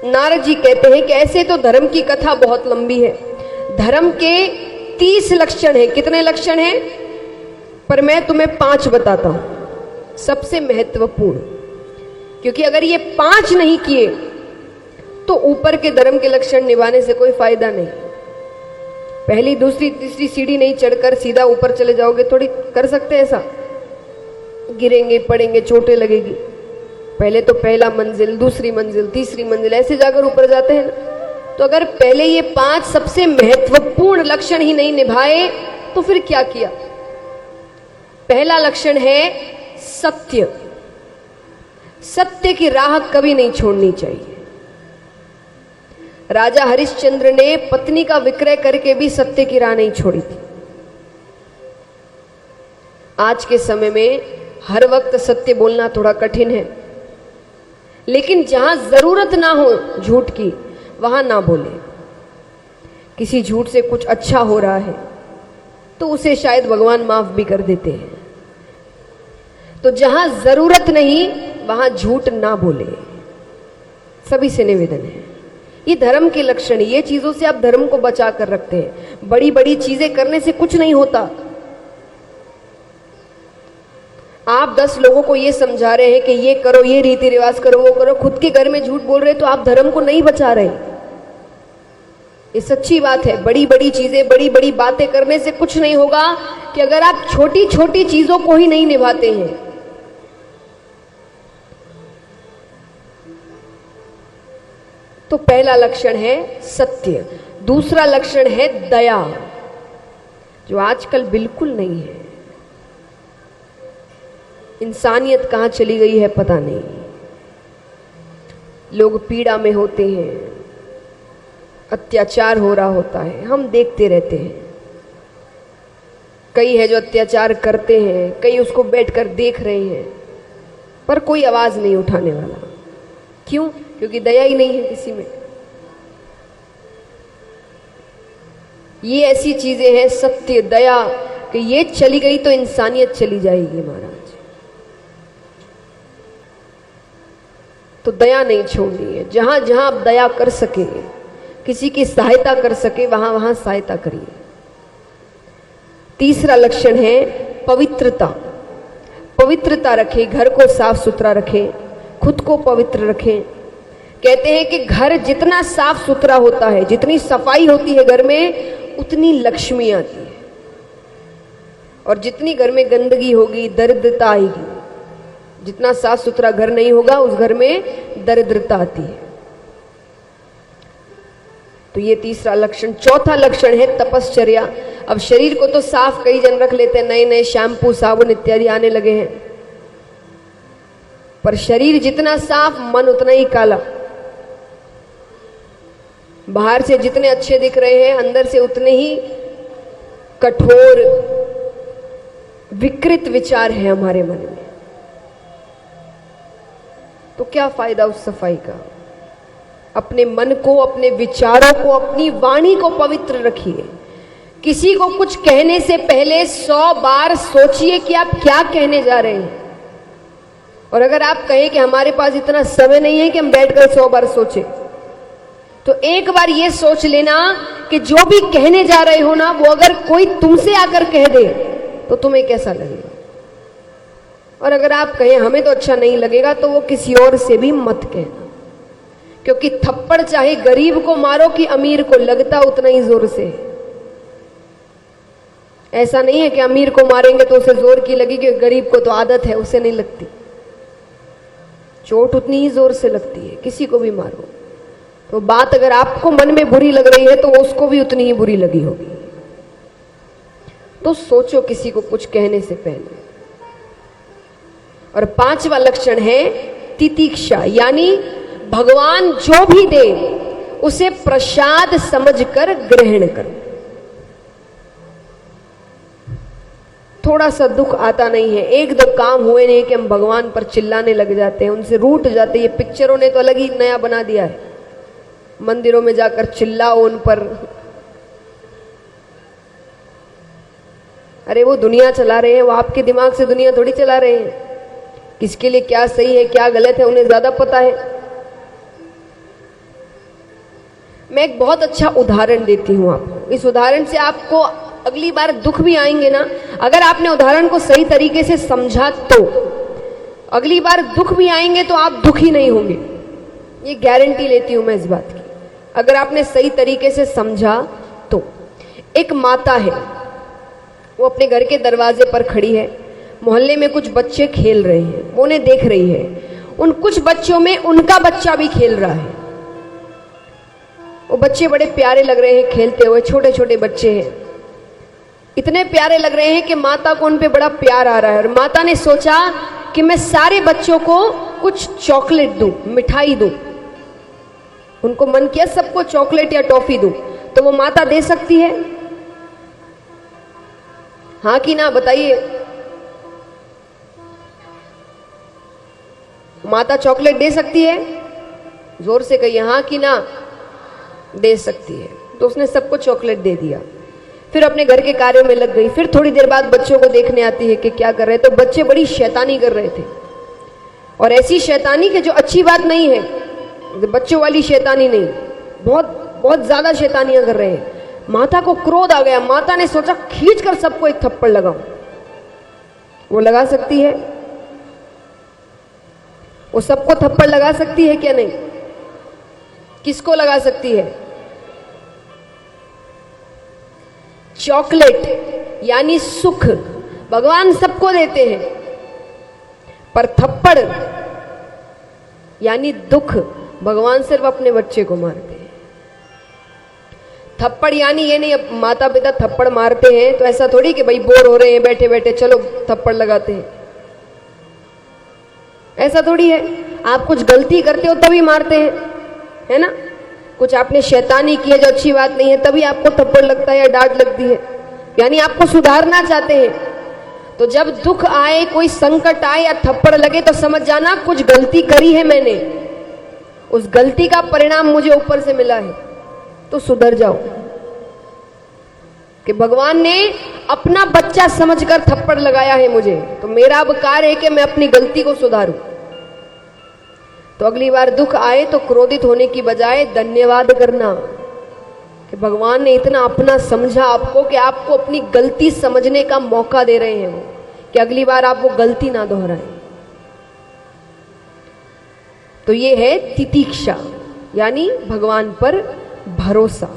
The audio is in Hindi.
नारद जी कहते हैं कि ऐसे तो धर्म की कथा बहुत लंबी है, धर्म के 30 लक्षण है। कितने लक्षण हैं? पर मैं तुम्हें 5 बताता हूं, सबसे महत्वपूर्ण, क्योंकि अगर ये 5 नहीं किए तो ऊपर के धर्म के लक्षण निभाने से कोई फायदा नहीं। पहली दूसरी तीसरी सीढ़ी नहीं चढ़कर सीधा ऊपर चले जाओगे, थोड़ी कर सकते हैं ऐसा? गिरेंगे, पड़ेंगे, चोटें लगेगी। पहले तो पहला मंजिल, दूसरी मंजिल, तीसरी मंजिल, ऐसे जाकर ऊपर जाते हैं ना। तो अगर पहले ये 5 सबसे महत्वपूर्ण लक्षण ही नहीं निभाए तो फिर क्या किया? पहला लक्षण है सत्य। सत्य की राह कभी नहीं छोड़नी चाहिए। राजा हरिश्चंद्र ने पत्नी का विक्रय करके भी सत्य की राह नहीं छोड़ी थी। आज के समय में हर वक्त सत्य बोलना थोड़ा कठिन है, लेकिन जहां जरूरत ना हो झूठ की वहां ना बोले। किसी झूठ से कुछ अच्छा हो रहा है तो उसे शायद भगवान माफ भी कर देते हैं। तो जहां जरूरत नहीं वहां झूठ ना बोले। सभी से निवेदन है, ये धर्म के लक्षण, ये चीजों से आप धर्म को बचा कर रखते हैं। बड़ी बड़ी चीजें करने से कुछ नहीं होता। आप 10 लोगों को ये समझा रहे हैं कि ये करो, ये रीति रिवाज करो, वो करो, खुद के घर में झूठ बोल रहे तो आप धर्म को नहीं बचा रहे। ये सच्ची बात है। बड़ी बड़ी चीजें, बड़ी बड़ी बातें करने से कुछ नहीं होगा कि अगर आप छोटी छोटी चीजों को ही नहीं निभाते हैं। तो पहला लक्षण है सत्य। दूसरा लक्षण है दया, जो आजकल बिल्कुल नहीं है। इंसानियत कहां चली गई है पता नहीं। लोग पीड़ा में होते हैं, अत्याचार हो रहा होता है, हम देखते रहते हैं। कई है जो अत्याचार करते हैं, कई उसको बैठकर देख रहे हैं, पर कोई आवाज नहीं उठाने वाला। क्यों? क्योंकि दया ही नहीं है किसी में। ये ऐसी चीजें हैं सत्य, दया, कि ये चली गई तो इंसानियत चली जाएगी महाराज। तो दया नहीं छोड़नी है। जहां जहां आप दया कर सके, किसी की सहायता कर सके, वहां वहां सहायता करिए। तीसरा लक्षण है पवित्रता। पवित्रता रखें, घर को साफ सुथरा रखें, खुद को पवित्र रखें। कहते हैं कि घर जितना साफ सुथरा होता है, जितनी सफाई होती है घर में, उतनी लक्ष्मी आती है। और जितनी घर में गंदगी होगी, दरिद्रता आएगी। जितना साफ सुथरा घर नहीं होगा, उस घर में दरिद्रता आती है। तो ये तीसरा लक्षण। चौथा लक्षण है तपश्चर्या। अब शरीर को तो साफ कई जन रख लेते हैं, नए नए शैम्पू, साबुन इत्यादि आने लगे हैं, पर शरीर जितना साफ, मन उतना ही काला। बाहर से जितने अच्छे दिख रहे हैं, अंदर से उतने ही कठोर, विकृत विचार है हमारे मन में। तो क्या फायदा उस सफाई का? अपने मन को, अपने विचारों को, अपनी वाणी को पवित्र रखिए। किसी को कुछ कहने से पहले 100 बार सोचिए कि आप क्या कहने जा रहे हैं। और अगर आप कहें कि हमारे पास इतना समय नहीं है कि हम बैठकर 100 बार सोचें, तो एक बार ये सोच लेना कि जो भी कहने जा रहे हो ना, वो अगर कोई तुमसे आकर कह दे तो तुम्हें कैसा लगेगा। और अगर आप कहें हमें तो अच्छा नहीं लगेगा, तो वो किसी और से भी मत कहना, क्योंकि थप्पड़ चाहे गरीब को मारो कि अमीर को, लगता उतना ही जोर से। ऐसा नहीं है कि अमीर को मारेंगे तो उसे जोर की लगेगी, गरीब को तो आदत है, उसे नहीं लगती। चोट उतनी ही जोर से लगती है, किसी को भी मारो। तो बात अगर आपको मन में बुरी लग रही है तो उसको भी उतनी ही बुरी लगी होगी। तो सोचो किसी को कुछ कहने से पहले। और 5वां लक्षण है तितिक्षा, यानी भगवान जो भी दे उसे प्रसाद समझकर ग्रहण करो। थोड़ा सा दुख आता नहीं है, 1-2 काम हुए नहीं कि हम भगवान पर चिल्लाने लग जाते हैं, उनसे रूठ जाते हैं। ये पिक्चरों ने तो अलग ही नया बना दिया है, मंदिरों में जाकर चिल्लाओ उन पर। अरे वो दुनिया चला रहे हैं, वो आपके दिमाग से दुनिया थोड़ी चला रहे हैं। किसके लिए क्या सही है क्या गलत है उन्हें ज्यादा पता है। मैं एक बहुत अच्छा उदाहरण देती हूँ आपको। इस उदाहरण से आपको अगली बार दुख भी आएंगे ना, अगर आपने उदाहरण को सही तरीके से समझा तो अगली बार दुख भी आएंगे तो आप दुखी नहीं होंगे। ये गारंटी लेती हूं मैं इस बात की, अगर आपने सही तरीके से समझा तो। एक माता है, वो अपने घर के दरवाजे पर खड़ी है, मोहल्ले में कुछ बच्चे खेल रहे हैं, वो उन्हें देख रही है। उन कुछ बच्चों में उनका बच्चा भी खेल रहा है। वो बच्चे बड़े प्यारे लग रहे हैं खेलते हुए, छोटे छोटे बच्चे हैं, इतने प्यारे लग रहे हैं कि माता को उन पे बड़ा प्यार आ रहा है। और माता ने सोचा कि मैं सारे बच्चों को कुछ चॉकलेट दूं, मिठाई दूं। उनको मन किया सबको चॉकलेट या टॉफी दूं, तो वो माता दे सकती है? हाँ कि ना बताइए? माता चॉकलेट दे सकती है? जोर से कहिए हाँ कि ना। दे सकती है। तो उसने सबको चॉकलेट दे दिया, फिर अपने घर के कार्यों में लग गई। फिर थोड़ी देर बाद बच्चों को देखने आती है कि क्या कर रहे हैं। तो बच्चे बड़ी शैतानी कर रहे थे, और ऐसी शैतानी कि जो अच्छी बात नहीं है, बच्चों वाली शैतानी नहीं, बहुत बहुत ज्यादा शैतानियां कर रहे हैं। माता को क्रोध आ गया। माता ने सोचा खींच कर सबको एक थप्पड़ लगाऊं। वो लगा सकती है? वो सबको थप्पड़ लगा सकती है क्या? नहीं। किसको लगा सकती है? चॉकलेट यानी सुख भगवान सबको देते हैं, पर थप्पड़ यानी दुख भगवान सिर्फ अपने बच्चे को मारते हैं। थप्पड़ यानी ये नहीं, अब माता पिता थप्पड़ मारते हैं तो ऐसा थोड़ी कि भाई बोर हो रहे हैं बैठे बैठे चलो थप्पड़ लगाते हैं, ऐसा थोड़ी है। आप कुछ गलती करते हो तभी मारते हैं, है ना? कुछ आपने शैतानी की है जो अच्छी बात नहीं है, तभी आपको थप्पड़ लगता है या डांट लगती है, यानी आपको सुधारना चाहते हैं। तो जब दुख आए, कोई संकट आए या थप्पड़ लगे तो समझ जाना कुछ गलती करी है मैंने, उस गलती का परिणाम मुझे ऊपर से मिला है, तो सुधर जाओ। कि भगवान ने अपना बच्चा समझकर थप्पड़ लगाया है मुझे, तो मेरा अब कार्य है कि मैं अपनी गलती को सुधारूं। तो अगली बार दुख आए तो क्रोधित होने की बजाय धन्यवाद करना कि भगवान ने इतना अपना समझा आपको कि आपको अपनी गलती समझने का मौका दे रहे हैं वो, कि अगली बार आप वो गलती ना दोहराएं। तो ये है तितीक्षा, यानी भगवान पर भरोसा।